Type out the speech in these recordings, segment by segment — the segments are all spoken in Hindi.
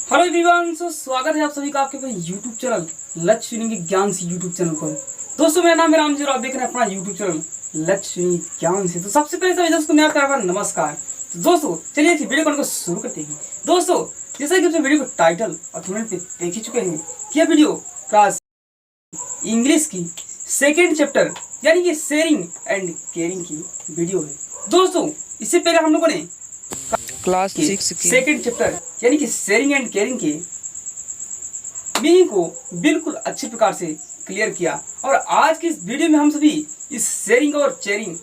हेलो एवरीवन, स्वागत है आप सभी का आपके अपने यूट्यूब चैनल लक्ष्य विनिंग ज्ञान से यूट्यूब चैनल पर। दोस्तों मेरा नाम है राम जी और आप देख रहे हैं अपना यूट्यूब चैनल लक्ष्य विनिंग ज्ञान से। तो सबसे पहले सभी दोस्तों को मेरा प्यार भरा नमस्कार। तो दोस्तों चलिए वीडियो को शुरू करते हैं। दोस्तों जैसा कि अपने वीडियो को टाइटल और थंबनेल पे देख ही चुके हैं कि यह वीडियो क्लास इंग्लिश की सेकेंड चैप्टर यानी कि शेयरिंग एंड केयरिंग की वीडियो है। दोस्तों इससे पहले हम लोगों ने क्लास 6 की सेकेंड चैप्टर यानी कि शेयरिंग एंड केयरिंग के मीनिंग को बिल्कुल अच्छे प्रकार से क्लियर किया और आज की इस वीडियो में हम सभी इस शेयरिंग और शेयरिंग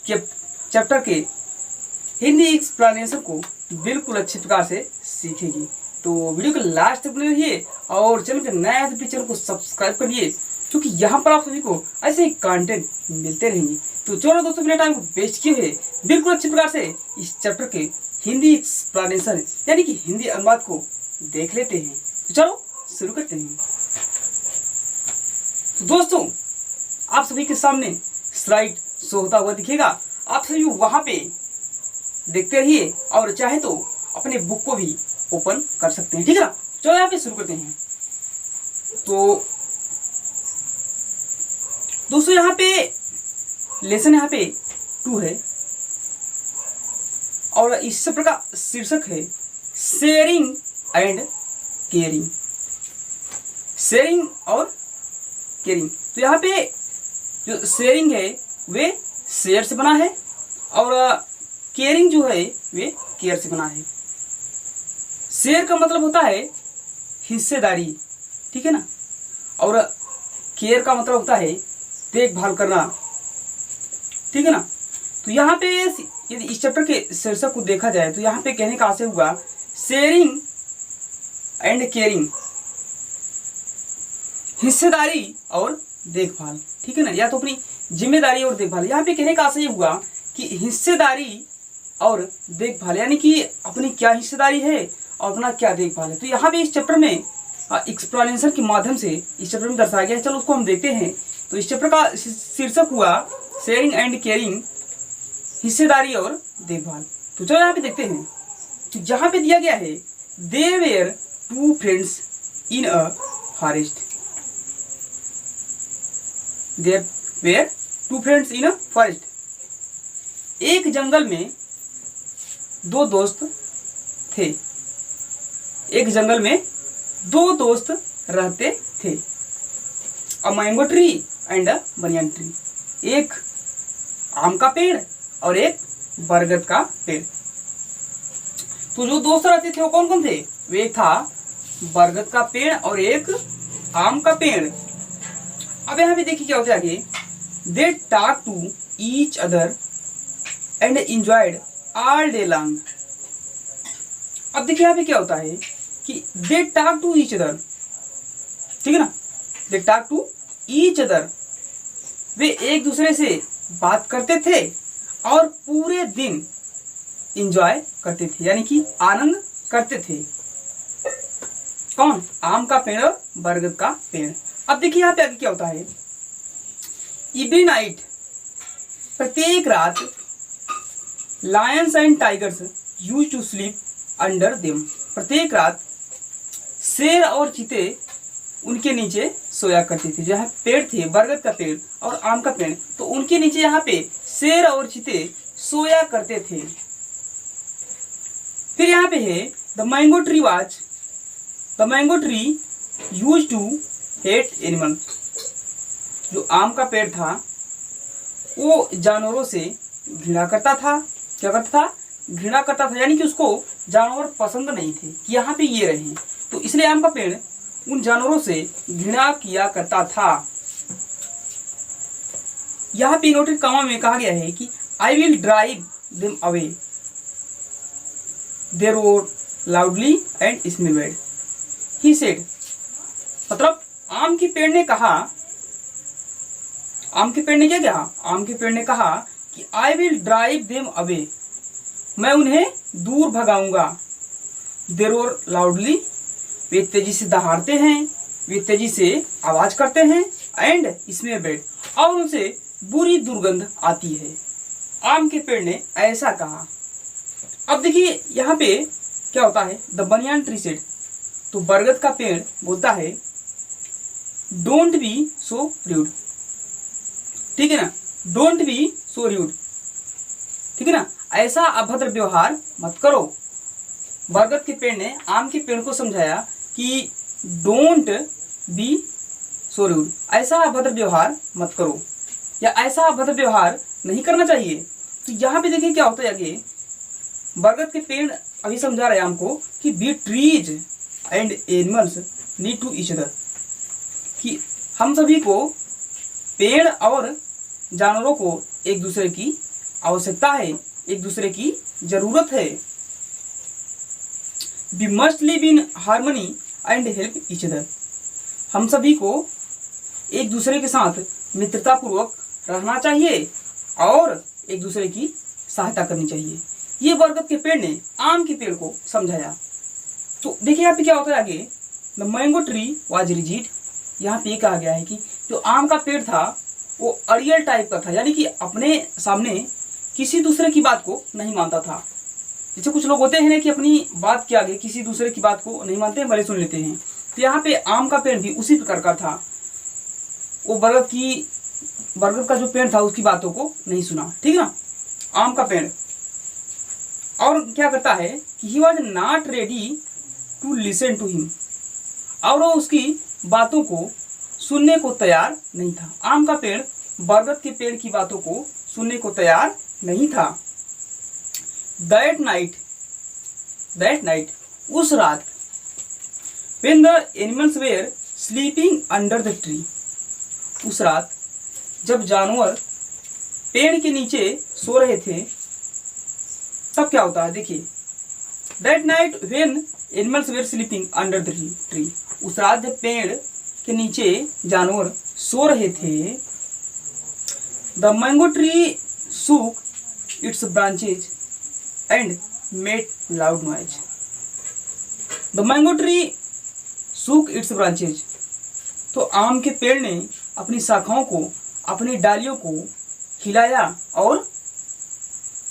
के चैप्टर के हिंदी एक्सप्लेनेशन को बिल्कुल अच्छे प्रकार से सीखेंगे। तो वीडियो को लास्ट तक बने रहिए और चैनल पे नया है तो चैनल को सब्सक्राइब करिए क्योंकि यहाँ पर आप सभी को ऐसे ही कंटेंट मिलते रहेंगे। तो चलो दोस्तों बिना टाइम को वेस्ट किए हुए बिल्कुल अच्छे प्रकार से इस चैप्टर के हिंदी एक्सप्लेनेशन यानी कि हिंदी अनुवाद को देख लेते हैं। तो चलो शुरू करते हैं। तो दोस्तों आप सभी के सामने स्लाइड शो होता हुआ दिखेगा, आप सभी वहां पे देखते रहिए और चाहे तो अपने बुक को भी ओपन कर सकते हैं, ठीक है ना। चलो यहाँ पे शुरू करते हैं। तो दोस्तों यहाँ पे लेसन यहाँ पे 2 है और इस चैप्टर का शीर्षक है शेयरिंग एंड केयरिंग। शेयरिंग और केयरिंग। तो यहाँ पे जो शेयरिंग है वे शेयर से बना है और केयरिंग जो है वे केयर से बना है। शेयर का मतलब होता है हिस्सेदारी, ठीक है ना, और केयर का मतलब होता है देखभाल करना, ठीक है ना। तो यहाँ पे यदि इस चैप्टर के शीर्षक को देखा जाए तो यहाँ पे कहने का आशय हुआ शेयरिंग एंड केयरिंग, हिस्सेदारी और देखभाल, ठीक है ना, या तो अपनी जिम्मेदारी और देखभाल। यहाँ पे कहने का आशय हुआ कि हिस्सेदारी और देखभाल यानी कि अपनी क्या हिस्सेदारी है और अपना क्या देखभाल है। तो यहाँ पे इस चैप्टर में एक्सप्लेनेशन के माध्यम से इस चैप्टर में दर्शाया गया है। चलो उसको हम देखते हैं। तो इस चैप्टर का शीर्षक हुआ शेयरिंग एंड केयरिंग, हिस्सेदारी और देखभाल। तो चलो यहाँ पे देखते हैं। तो यहाँ पे दिया गया है they were 2 friends in a forest. There were 2 friends in a forest. एक जंगल में 2 दोस्त थे। एक जंगल में 2 दोस्त रहते थे। A mango tree and a banyan tree. एक आम का पेड़ और एक बरगद का पेड़। तो जो दोस्त रहते थे वो कौन कौन थे? वे एक था बरगद का पेड़ और एक आम का पेड़। अब यहाँ पे देखिए क्या होता है आगे। They talk to each other and enjoyed all day long. अब देखिए यहाँ पे क्या होता है कि they talk to each other, ठीक है ना, they talk to each other. वे एक दूसरे से बात करते थे और पूरे दिन एंजॉय करते थे यानी कि आनंद करते थे। कौन? आम का पेड़ और बरगद का पेड़। अब देखिए यहाँ पे आगे क्या होता है। एवरी नाइट, प्रत्येक रात, lions and tigers used to sleep under them. प्रत्येक रात शेर और चीते उनके नीचे सोया करते थे। जहाँ पेड़ थे बरगद का पेड़ और आम का पेड़, तो उनके नीचे यहाँ पे शेर और चीते सोया करते थे। फिर यहाँ पे है the mango tree watch, the mango tree use to hate animal. जो आम का पेड़ था वो जानवरों से घृणा करता था। क्या करता था? घृणा करता था, यानी कि उसको जानवर पसंद नहीं थे कि यहाँ पे ये रहे, तो इसलिए आम का पेड़ उन जानवरों से घृणा किया करता था। यहाँ पे नोटेड कॉमा में कहा गया है कि I will drive them away, they roar loudly and smell bad, he said. मतलब आम के पेड़ ने कहा, आम के पेड़ ने क्या कहा? आम के पेड़ ने कहा कि I will drive them away, मैं उन्हें दूर भगाऊंगा। दे रोर लाउडली, वे तेजी से दहाड़ते हैं, वे तेजी से आवाज करते हैं, एंड इसमें बेड, और उनसे बुरी दुर्गंध आती है। आम के पेड़ ने ऐसा कहा। अब देखिए यहाँ पे क्या होता है, द बनियान ट्री सेड, तो बरगद का पेड़ बोलता है डोंट बी सो रूड, ठीक है ना, डोंट बी सो रूड, ठीक है ना, ऐसा अभद्र व्यवहार मत करो। बरगद के पेड़ ने आम के पेड़ को समझाया कि डोंट बी सो रूड, ऐसा अभद्र व्यवहार मत करो या ऐसा अभद्र व्यवहार नहीं करना चाहिए। तो यहाँ पे देखिए क्या होता है आगे, बरगद के पेड़ अभी समझा रहे हैं हमको कि be trees and animals need to each other, कि हम सभी को पेड़ और जानवरों को एक दूसरे की आवश्यकता है, एक दूसरे की जरूरत है। We must live in harmony and help each other, हम सभी को एक दूसरे के साथ मित्रतापूर्वक रहना चाहिए और एक दूसरे की सहायता करनी चाहिए। ये बरगद के पेड़ ने आम के पेड़ को समझाया। तो देखिए यहाँ पे क्या होता है आगे, the mango tree was rigid, यहाँ पे कहा गया है कि जो आम का पेड़ था वो अड़ियल टाइप का था, यानी कि अपने सामने किसी दूसरे की बात को नहीं मानता था। जैसे कुछ लोग होते हैं ना कि अपनी बात के आगे किसी दूसरे की बात को नहीं मानते हैं, भले सुन लेते हैं। तो यहाँ पे आम का पेड़ भी उसी प्रकार का था, वो बरगद का जो पेड़ था उसकी बातों को नहीं सुना, ठीक है ना, आम का पेड़। और क्या करता है कि he was not ready to listen to him, और वो उसकी बातों को सुनने को तैयार नहीं था। आम का पेड़ बरगद के पेड़ की बातों को सुनने को तैयार नहीं था। दैट नाइट, उस रात, when the animals were sleeping under the tree, उस रात जब जानवर पेड़ के नीचे सो रहे थे, तब क्या होता है देखिए, that night when animals were sleeping under the tree, उस रात जब पेड़ के नीचे जानवर सो रहे थे, the mango tree shook its branches and made loud noise. The mango tree shook its branches, तो आम के पेड़ ने अपनी शाखाओं को, अपनी डालियों को हिलाया और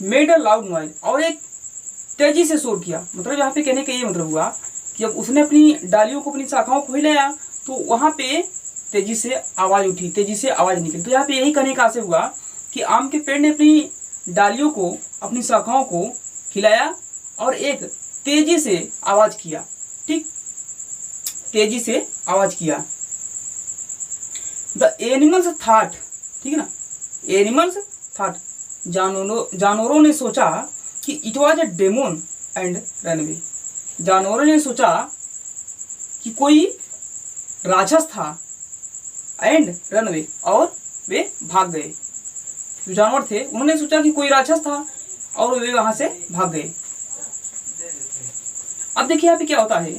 मेड अ लाउड नॉइज, और एक तेजी से शोर किया। मतलब यहाँ पे कहने का ये मतलब हुआ कि जब उसने अपनी डालियों को, अपनी शाखाओं को हिलाया तो वहाँ पे तेजी से आवाज़ उठी, तेजी से आवाज़ निकली। तो यहाँ पे यही कहने का आशय हुआ कि आम के पेड़ ने अपनी डालियों को, अपनी शाखाओं को हिलाया और एक तेजी से आवाज़ किया, ठीक, तेजी से आवाज़ किया। द एनिमल्स थॉट, ठीक है ना, एनिमल्स थॉट, जानवरों ने सोचा कि it was a demon and run away, जानवरों ने सोचा कि कोई राक्षस था एंड रन अवे, और वे भाग गए। जो जानवर थे उन्होंने सोचा कि कोई राक्षस था और वे वहां से भाग गए। अब देखिए यहाँ पे क्या होता है,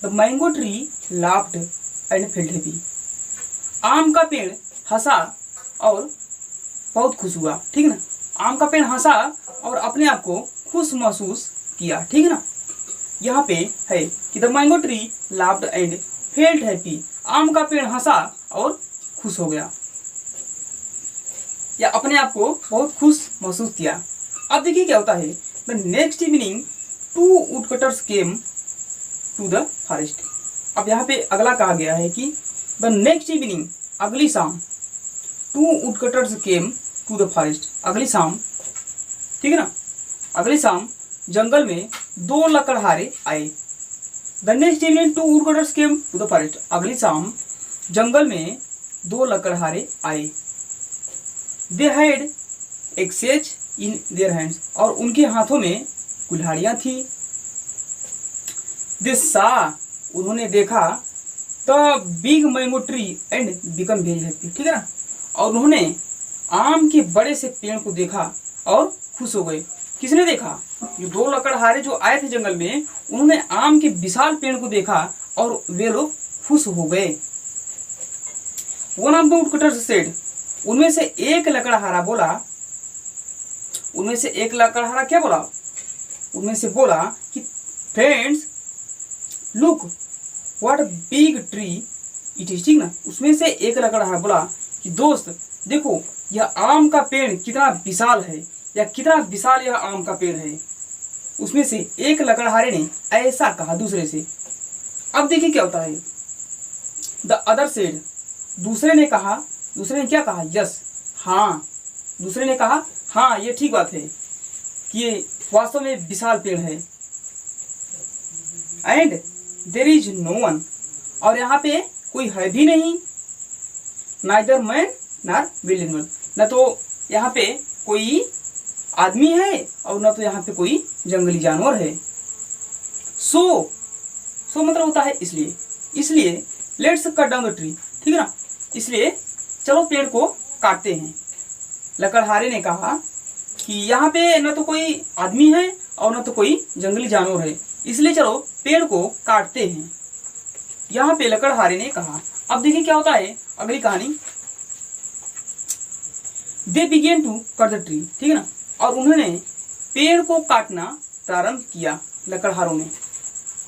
the mango tree laughed and felt happy, आम का पेड़ हंसा और बहुत खुश हुआ, ठीक है ना, आम का पेड़ हंसा और अपने आप को खुश महसूस किया, ठीक है ना। यहाँ पे है कि the mango tree laughed and felt happy, आम का पेड़ हंसा और खुश हो गया या अपने आप को बहुत खुश महसूस किया। अब देखिए क्या होता है, the next evening 2 woodcutters came to the forest. अब यहाँ पे अगला कहा गया है कि द नेक्स्ट इवनिंग, अगली शाम, 2 woodcutters came to the forest, अगली शाम, ठीक है ना, अगली शाम जंगल में 2 लकड़हारे आए। The next evening 2 woodcutters came to the forest, अगली शाम जंगल में 2 लकड़हारे आए। They had axes in their hands, और उनके हाथों में कुल्हाड़ियाँ थी। दे सा, उन्होंने देखा, the big mango tree and become very happy, ठीक है ना, और उन्होंने आम के बड़े से पेड़ को देखा और खुश हो गए। किसने देखा, जो 2 लकड़हारे जो आए थे जंगल में, उन्होंने आम के विशाल पेड़ को देखा और वे लोग खुश हो गए। वन ऑफ द वुडकटर्स सेड, उनमें से एक लकड़हारा बोला, उनमें से एक लकड़हारा क्या बोला, उनमें से बोला कि friends look what big tree it is, ठीक ना, उसमें से एक लकड़हारा बोला कि दोस्त देखो यह आम का पेड़ कितना विशाल है, या कितना विशाल यह आम का पेड़ है। उसमें से एक लकड़हारे ने ऐसा कहा दूसरे से, अब देखिए क्या होता है, द अदर सेड, दूसरे ने कहा, दूसरे ने क्या कहा, यस, हाँ, दूसरे ने कहा हाँ ये ठीक बात है कि ये वास्तव में विशाल पेड़ है। And there is no one, और यहाँ पे कोई है भी नहीं, neither man nor wild animal, न तो यहाँ पे कोई आदमी है और न तो यहाँ पे कोई जंगली जानवर है। सो मतलब होता है इसलिए, इसलिए let's cut down the tree, ठीक है ना, इसलिए चलो पेड़ को काटते हैं। लकड़हारे ने कहा कि यहाँ पे न तो कोई आदमी है और न तो कोई जंगली जानवर है, इसलिए चलो पेड़ को काटते हैं, यहाँ पे लकड़हारे ने कहा। अब देखिए क्या होता है अगली कहानी, they began to cut the tree, ठीक है ना, और उन्होंने पेड़ को काटना प्रारंभ किया लकड़हारों ने।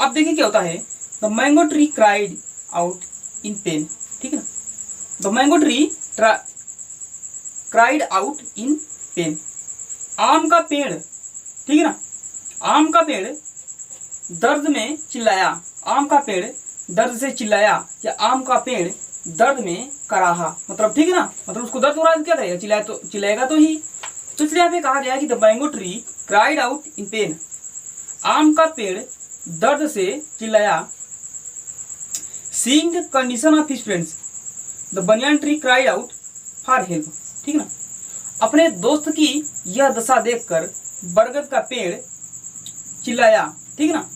अब देखिए क्या होता है, the mango tree cried out in pen, ठीक है ना, the mango tree cried out in pen, आम का पेड़, ठीक है ना, आम का पेड़ दर्द में चिल्लाया, आम का पेड़ दर्द से चिल्लाया, या आम का पेड़ दर्द में कराहा, मतलब ठीक है ना, मतलब उसको दर्द हो रहा है, क्या करेगा, चिल्लाएगा तो ही। तो इसलिए यहाँ पे कहा गया कि the mango tree cried out in pen, आम का पेड़ दर्द से चिल्लाया। Seeing the condition of his friends, the banyan tree cried out for help, ठीक है ना, अपने दोस्त की यह दशा देखकर बरगद का पेड़ चिल्लाया, ठीक है ना,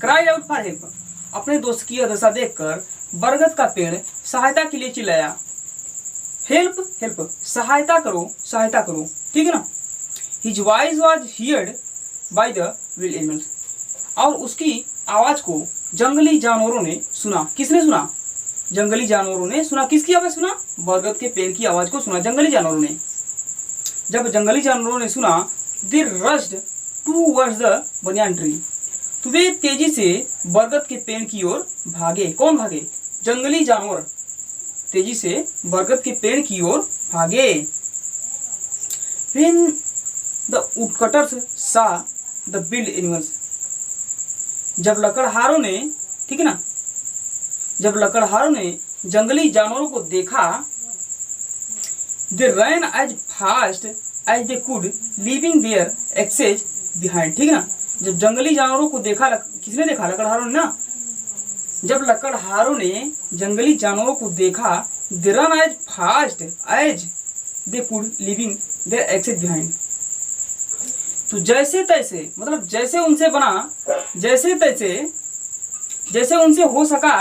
क्राइड आउट फॉर हेल्प, अपने दोस्त की यह दशा देखकर बरगद का पेड़ सहायता के लिए चिल्लाया। हेल्प हेल्प, सहायता करो सहायता करो, ठीक है ना। His voice was heard by the wild animals, और उसकी आवाज को जंगली जानवरों ने सुना। किसने सुना, जंगली जानवरों ने सुना। किसकी आवाज सुना, बरगद के पेड़ की आवाज को सुना जंगली जानवरों ने। जब जंगली जानवरों ने सुना, they rushed towards the banyan tree, तो वे तेजी से बरगद के पेड़ की ओर भागे। कौन भागे, जंगली जानवर तेजी से बरगद के पेड़ की ओर भागे। When the woodcutters saw the wild animals, जब लकड़हारों ने, ठीक है ना, जब लकड़हारों ने जंगली जानवरों को देखा, they ran as fast as they could, leaving their axes behind, ठीक है ना, जब जंगली जानवरों को देखा, किसने देखा, लकड़हारों ने ना, जब लकड़हारों ने जंगली जानवरों को देखा, they ran as fast as they could, leaving their axes behind, तो जैसे तैसे, मतलब जैसे उनसे बना, जैसे तैसे, जैसे उनसे हो सका,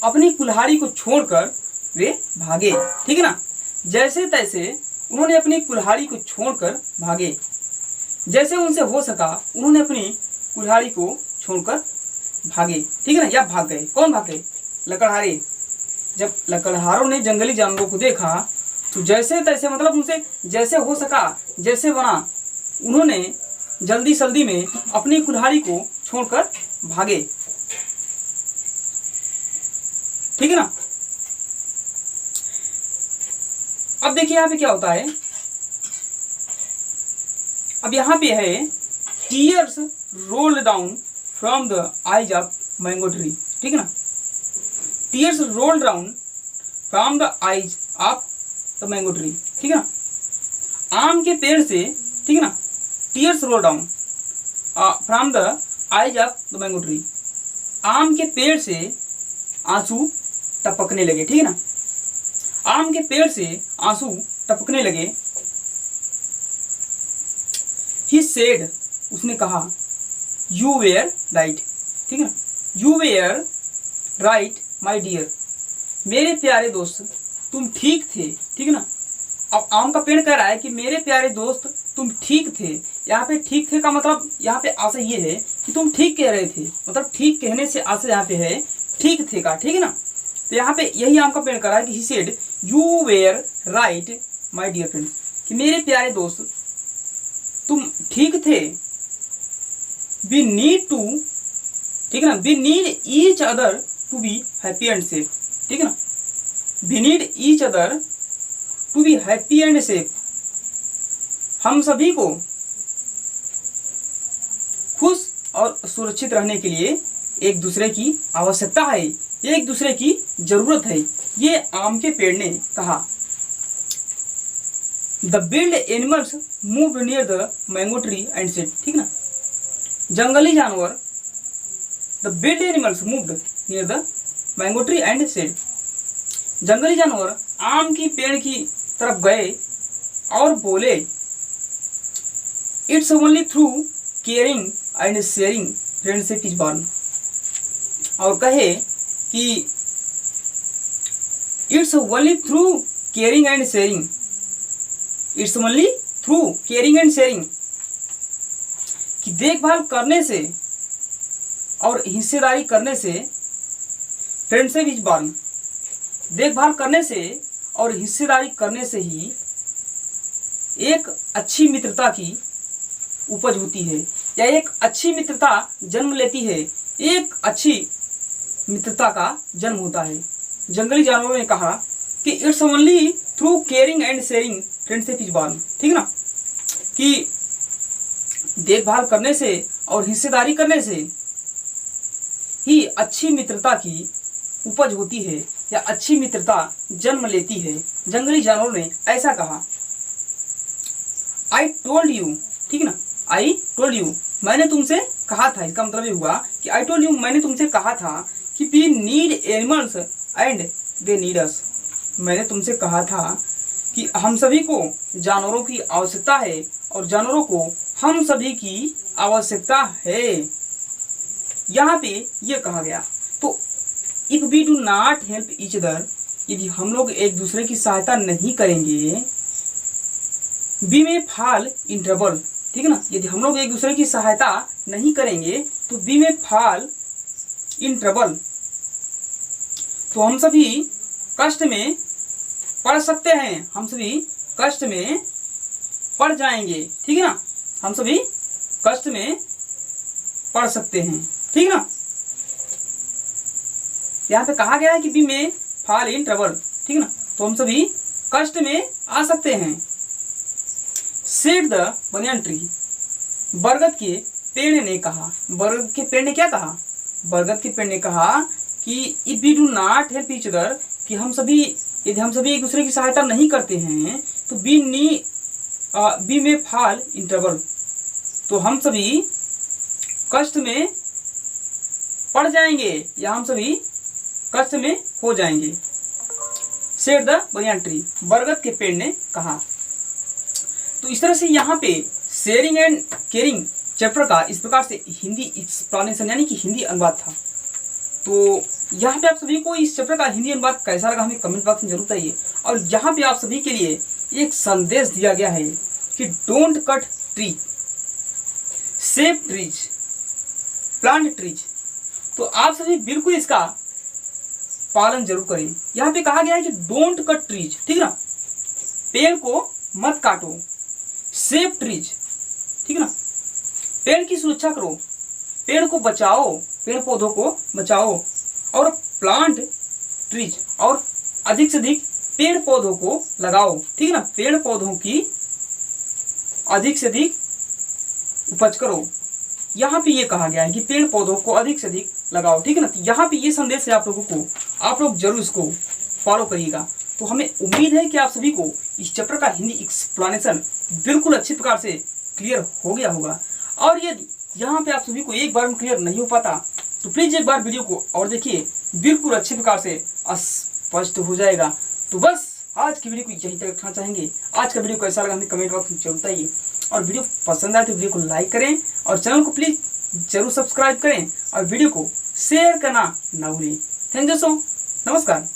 अपनी कुल्हाड़ी को छोड़कर वे भागे, ठीक है ना, जैसे तैसे उन्होंने अपनी कुल्हाड़ी को छोड़कर भागे, जैसे उनसे हो सका उन्होंने अपनी कुल्हाड़ी को छोड़कर भागे, ठीक है ना, या भाग गए। कौन भागे, लकड़हारे। जब लकड़हारों ने जंगली जानवरों को देखा, तो जैसे तैसे, मतलब उनसे जैसे हो सका, जैसे बना, उन्होंने जल्दी जल्दी में अपनी कुल्हाड़ी को छोड़कर भागे, ठीक है ना। अब देखिए यहाँ पे क्या होता है, अब यहाँ पे है tears rolled down from the eyes of mango tree, ठीक है ना, tears rolled down from the eyes of the mango tree, ठीक है ना, आम के पेड़ से, ठीक है ना, tears roll down from the eyes of the mango tree, आम के पेड़ से आंसू टपकने लगे, ठीक है ना, आम के पेड़ से आंसू टपकने लगे। ही सेड, उसने कहा, यू वेयर राइट, ठीक है ना, you were right my dear, मेरे प्यारे दोस्त तुम ठीक थे, ठीक है ना। अब आम का पेड़ कह रहा है कि मेरे प्यारे दोस्त तुम ठीक थे। यहाँ पे ठीक थे का मतलब, यहाँ पे आशा ये है कि तुम ठीक कह रहे थे, मतलब ठीक कहने से आशा यहाँ पे है ठीक थे का, ठीक है ना। तो यहाँ पे यही आम का पेड़ कह रहा है कि he said you were right my dear friends, कि मेरे प्यारे दोस्त तुम ठीक थे। वी नीड टू, ठीक है ना, we need each other to be happy and safe, ठीक है ना, we need each other to be happy and safe, हम सभी को खुश और सुरक्षित रहने के लिए एक दूसरे की आवश्यकता है, एक दूसरे की जरूरत है, ये आम के पेड़ ने कहा। The build animals move near the mango tree and said, ठीक ना, जंगली जानवर, the build animals moved near the mango tree and said, जंगली जानवर आम की पेड़ की तरफ गए और बोले, it's only through caring and sharing friendship is born, और कहे कि it's only through caring and sharing, it's only through caring and sharing, कि देखभाल करने से और हिस्सेदारी करने से फ्रेंडशिप इज बॉर्न, देखभाल करने से और हिस्सेदारी करने से ही एक अच्छी मित्रता की उपज होती है, या एक अच्छी मित्रता जन्म लेती है, एक अच्छी मित्रता का जन्म होता है। जंगली जानवरों ने कहा कि it's only through caring and sharing friendship is born, ठीक ना, कि देखभाल करने से और हिस्सेदारी करने से ही अच्छी मित्रता की उपज होती है, या अच्छी मित्रता जन्म लेती है। जंगली जानवरों ने ऐसा कहा। आई टोल्ड यू, ठीक ना, आई टोल्ड यू, मैंने तुमसे कहा था, इसका मतलब ये हुआ कि आई टोल्ड यू, मैंने तुमसे कहा था कि we need animals and they need us, मैंने तुमसे कहा था कि हम सभी को जानवरों की आवश्यकता है और जानवरों को हम सभी की आवश्यकता है। यहाँ पे ये कहा गया, तो if we do not help each other, यदि हम लोग एक दूसरे की सहायता नहीं करेंगे, we may fall in trouble, ठीक है ना, यदि हम लोग एक दूसरे की सहायता नहीं करेंगे तो we may fall in trouble, तो हम सभी कष्ट में पड़ सकते हैं, हम सभी कष्ट में पड़ जाएंगे, ठीक है ना, हम सभी कष्ट में पड़ सकते हैं, ठीक ना। यहाँ पे कहा गया है कि we may fall in trouble, ठीक ना, तो हम सभी कष्ट में आ सकते हैं। सेड द बनियान ट्री, बरगद के पेड़ ने कहा, बरगद के पेड़ ने क्या कहा, बरगद के पेड़ ने कहा कि if we do not help each other, कि हम सभी, यदि हम सभी एक दूसरे की सहायता नहीं करते हैं तो we may fall in trouble, तो हम सभी कष्ट में पड़ जाएंगे, या हम सभी कष्ट में हो जाएंगे। सेड द बनियान ट्री, बरगद के पेड़ ने कहा। तो इस तरह से यहाँ पे शेयरिंग एंड केयरिंग चैप्टर का इस प्रकार से हिंदी एक्सप्लेनेशन यानी कि हिंदी अनुवाद था। तो यहाँ पे आप सभी को इस चैप्टर का हिंदी अनुवाद कैसा लगा हमें कमेंट बॉक्स में जरूर बताइए। और यहाँ पे आप सभी के लिए एक संदेश दिया गया है कि don't cut tree, save trees, plant trees. तो आप सभी बिल्कुल इसका पालन जरूर करें। यहाँ पे कहा गया है कि डोंट कट ट्रीज, ठीक ना, पेड़ को मत काटो, सेव ट्रीज, ठीक ना, पेड़ की सुरक्षा करो, पेड़ को बचाओ, पेड़ पौधों को बचाओ, और प्लांट ट्रीज, और अधिक से अधिक पेड़ पौधों को लगाओ, ठीक है ना, पेड़ पौधों की अधिक से अधिक उपज करो। यहाँ पे ये कहा गया है कि पेड़ पौधों को अधिक से अधिक लगाओ, ठीक है ना। तो यहाँ पे ये संदेश है आप लोगों को, आप लोग जरूर इसको फॉलो करिएगा। तो हमें उम्मीद है कि आप सभी को इस चैप्टर का हिंदी एक्सप्लेनेशन बिल्कुल अच्छी प्रकार से क्लियर हो गया होगा। और यदि यहाँ पे आप सभी को एक बार में क्लियर नहीं हो पाता तो प्लीज एक बार वीडियो को और देखिए, बिल्कुल अच्छी प्रकार से स्पष्ट हो जाएगा। तो बस आज की वीडियो को यहीं तक रखना चाहेंगे। आज का वीडियो कैसा लगा हमें कमेंट बॉक्स में जरूर बताइए, और वीडियो पसंद आए तो वीडियो को लाइक करें और चैनल को प्लीज जरूर सब्सक्राइब करें और वीडियो को शेयर करना ना भूलें। थैंक यू सो, नमस्कार।